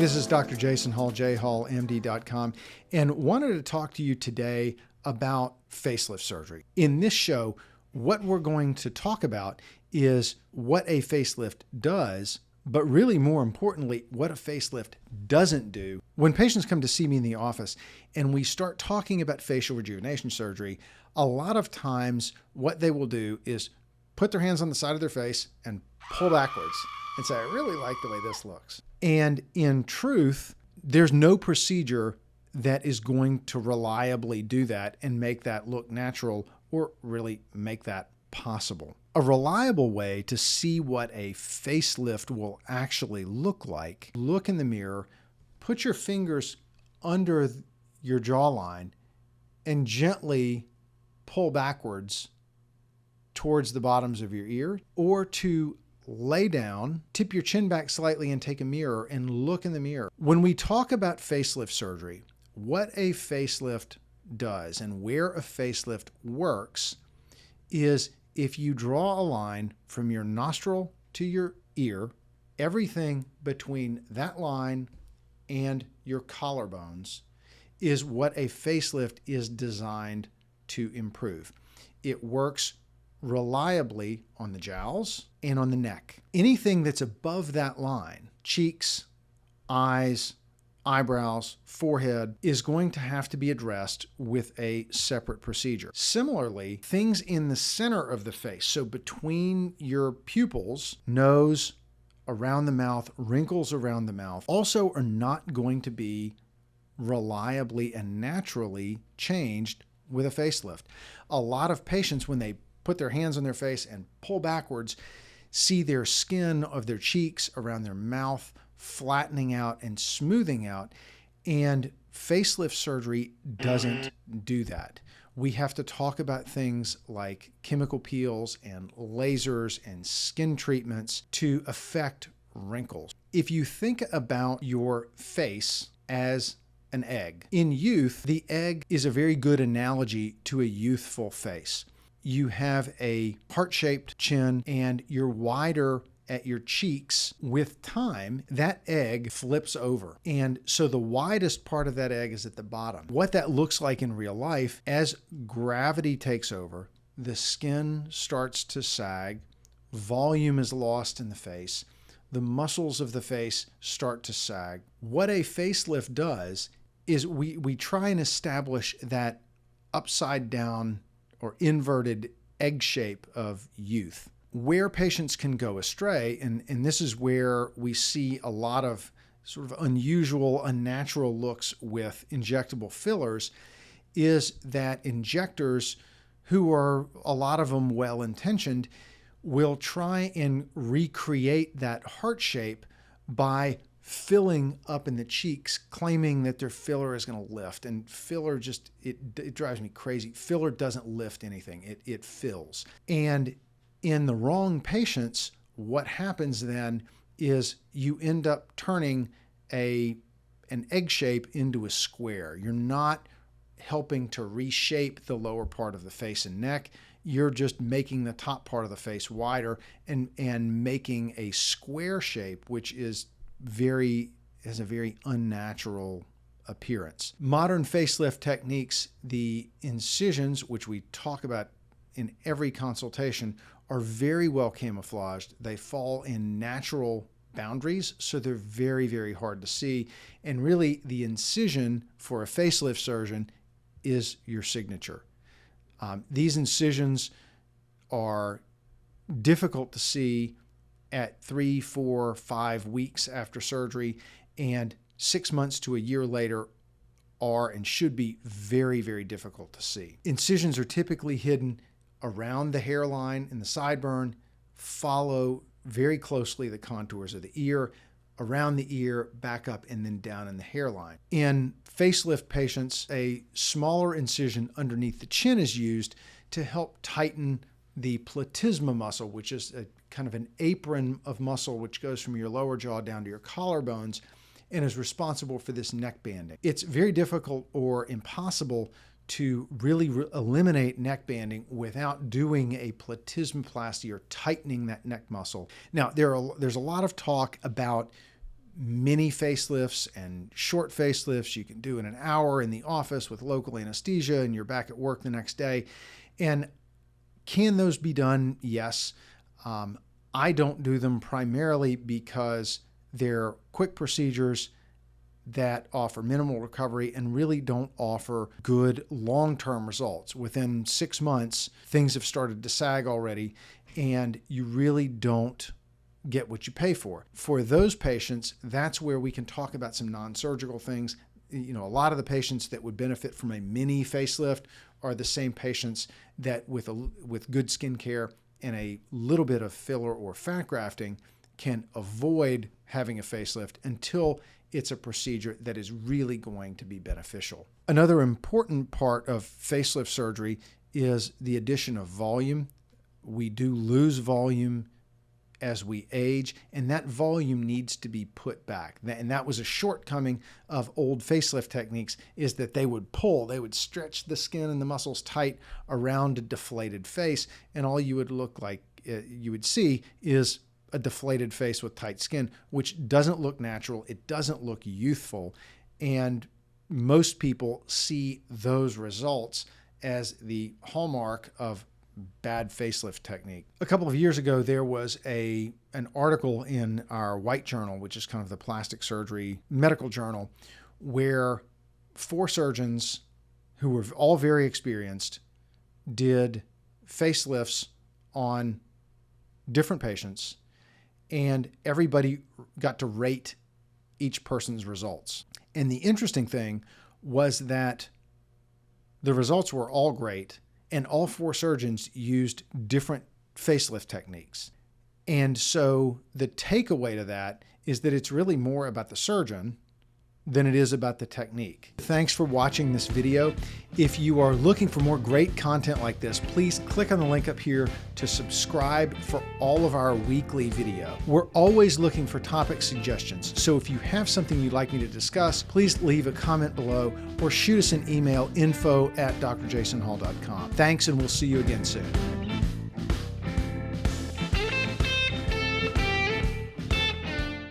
this is Dr. Jason Hall, jhallmd.com, and wanted to talk to you today about facelift surgery. In this show, what we're going to talk about is what a facelift does, but really more importantly, what a facelift doesn't do. When patients come to see me in the office and we start talking about facial rejuvenation surgery, a lot of times what they will do is put their hands on the side of their face and pull backwards and say, I really like the way this looks. And in truth, there's no procedure that is going to reliably do that and make that look natural or really make that possible. A reliable way to see what a facelift will actually look like, look in the mirror, put your fingers under your jawline and gently pull backwards towards the bottoms of your ear, or to lay down, tip your chin back slightly and take a mirror and look in the mirror. When we talk about facelift surgery, what a facelift does and where a facelift works is if you draw a line from your nostril to your ear, everything between that line and your collarbones is what a facelift is designed to improve. It works reliably on the jowls and on the neck. Anything that's above that line, cheeks, eyes, eyebrows, forehead, is going to have to be addressed with a separate procedure. Similarly, things in the center of the face, so between your pupils, nose, around the mouth, wrinkles around the mouth, also are not going to be reliably and naturally changed with a facelift. A lot of patients, when they put their hands on their face and pull backwards, see their skin of their cheeks around their mouth flattening out and smoothing out, and facelift surgery doesn't do that. We have to talk about things like chemical peels and lasers and skin treatments to affect wrinkles. If you think about your face as an egg, in youth, the egg is a very good analogy to a youthful face. You have a heart-shaped chin and you're wider at your cheeks. With time, that egg flips over. And so the widest part of that egg is at the bottom. What that looks like in real life, as gravity takes over, the skin starts to sag, volume is lost in the face, the muscles of the face start to sag. What a facelift does is we try and establish that upside down or inverted egg shape of youth. Where patients can go astray, and this is where we see a lot of sort of unusual, unnatural looks with injectable fillers, is that injectors, who are a lot of them well-intentioned, will try and recreate that heart shape by filling up in the cheeks, claiming that their filler is going to lift. And filler just, it drives me crazy. Filler doesn't lift anything. It fills. And in the wrong patients, what happens then is you end up turning an egg shape into a square. You're not helping to reshape the lower part of the face and neck. You're just making the top part of the face wider and making a square shape, which has a very unnatural appearance. Modern facelift techniques, the incisions, which we talk about in every consultation, are very well camouflaged. They fall in natural boundaries, so they're very, very hard to see. And really, the incision for a facelift surgeon is your signature. These incisions are difficult to see at 3, 4, 5 weeks after surgery, and 6 months to a year later are and should be very, very difficult to see. Incisions are typically hidden around the hairline and the sideburn, follow very closely the contours of the ear, around the ear, back up, and then down in the hairline. In facelift patients, a smaller incision underneath the chin is used to help tighten the platysma muscle, which is a kind of an apron of muscle which goes from your lower jaw down to your collarbones and is responsible for this neck banding. It's very difficult or impossible to really eliminate neck banding without doing a platysmoplasty or tightening that neck muscle. Now, there's a lot of talk about mini facelifts and short facelifts you can do in an hour in the office with local anesthesia, and you're back at work the next day. And can those be done? Yes. I don't do them primarily because they're quick procedures that offer minimal recovery and really don't offer good long-term results. Within 6 months, things have started to sag already, and you really don't get what you pay for. For those patients, that's where we can talk about some non-surgical things. A lot of the patients that would benefit from a mini facelift are the same patients that with good skin care and a little bit of filler or fat grafting can avoid having a facelift until it's a procedure that is really going to be beneficial. Another important part of facelift surgery is the addition of volume. We do lose volume as we age, and that volume needs to be put back. And that was a shortcoming of old facelift techniques, is that they would stretch the skin and the muscles tight around a deflated face, and all you would see is a deflated face with tight skin, which doesn't look natural. It doesn't look youthful. And most people see those results as the hallmark of bad facelift technique. A couple of years ago, there was an article in our White Journal, which is kind of the plastic surgery medical journal, where 4 surgeons who were all very experienced did facelifts on different patients, and everybody got to rate each person's results. And the interesting thing was that the results were all great, and all 4 surgeons used different facelift techniques. And so the takeaway to that is that it's really more about the surgeon than it is about the technique. Thanks for watching this video. If you are looking for more great content like this, please click on the link up here to subscribe for all of our weekly video. We're always looking for topic suggestions, so if you have something you'd like me to discuss, please leave a comment below or shoot us an email, info@drjasonhall.com. Thanks, and we'll see you again soon.